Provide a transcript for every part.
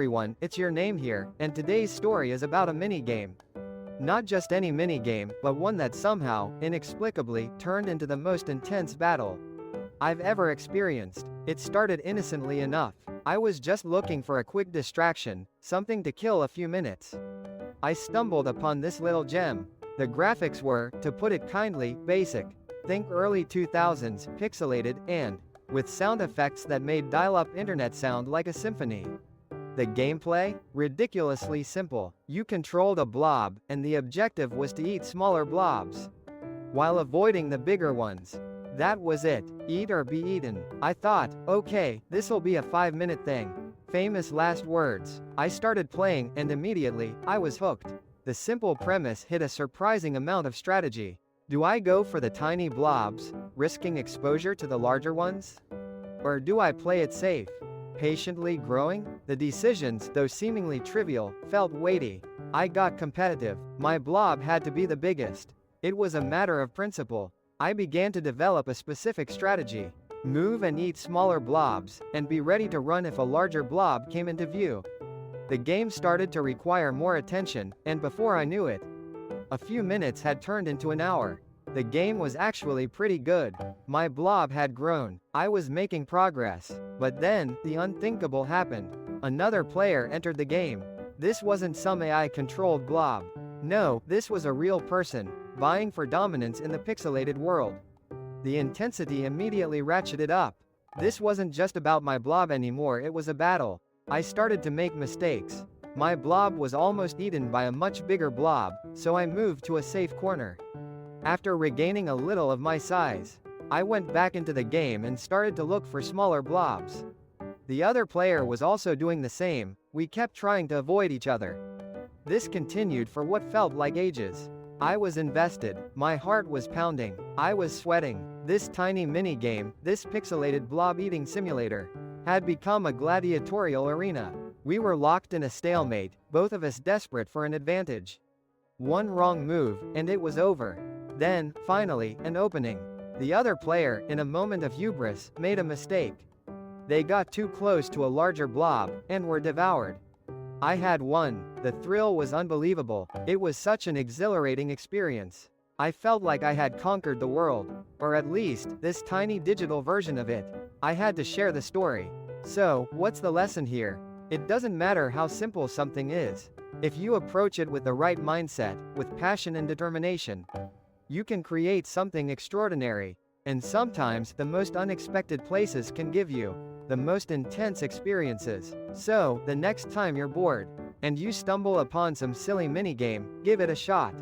Everyone, it's your name here, and today's story is about a minigame. Not just any minigame, but one that somehow, inexplicably, turned into the most intense battle I've ever experienced. It started innocently enough. I was just looking for a quick distraction, something to kill a few minutes. I stumbled upon this little gem. The graphics were, to put it kindly, basic. Think early 2000s, pixelated, and with sound effects that made dial-up internet sound like a symphony. The gameplay? Ridiculously simple. You controlled a blob, and the objective was to eat smaller blobs, while avoiding the bigger ones. That was it. Eat or be eaten. I thought, okay, this'll be a 5-minute thing. Famous last words. I started playing, and immediately, I was hooked. The simple premise hid a surprising amount of strategy. Do I go for the tiny blobs, risking exposure to the larger ones? Or do I play it safe, patiently growing? The decisions, though seemingly trivial, felt weighty. I got competitive. My blob had to be the biggest. It was a matter of principle. I began to develop a specific strategy. Move and eat smaller blobs, and be ready to run if a larger blob came into view. The game started to require more attention, and before I knew it, a few minutes had turned into an hour. The game was actually pretty good. My blob had grown. I was making progress. But then, the unthinkable happened. Another player entered the game. This wasn't some AI-controlled blob. No, this was a real person, vying for dominance in the pixelated world. The intensity immediately ratcheted up. This wasn't just about my blob anymore, it was a battle. I started to make mistakes. My blob was almost eaten by a much bigger blob, so I moved to a safe corner. After regaining a little of my size, I went back into the game and started to look for smaller blobs. The other player was also doing the same. We kept trying to avoid each other. This continued for what felt like ages. I was invested. My heart was pounding. I was sweating. This tiny minigame, this pixelated blob-eating simulator, had become a gladiatorial arena. We were locked in a stalemate, both of us desperate for an advantage. One wrong move, and it was over. Then, finally, an opening. The other player, in a moment of hubris, made a mistake. They got too close to a larger blob, and were devoured. I had won. The thrill was unbelievable. It was such an exhilarating experience. I felt like I had conquered the world. Or at least, this tiny digital version of it. I had to share the story. So, what's the lesson here? It doesn't matter how simple something is. If you approach it with the right mindset, with passion and determination, you can create something extraordinary. And sometimes, the most unexpected places can give you the most intense experiences. So, the next time you're bored, and you stumble upon some silly minigame, give it a shot.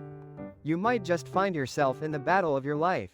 You might just find yourself in the battle of your life.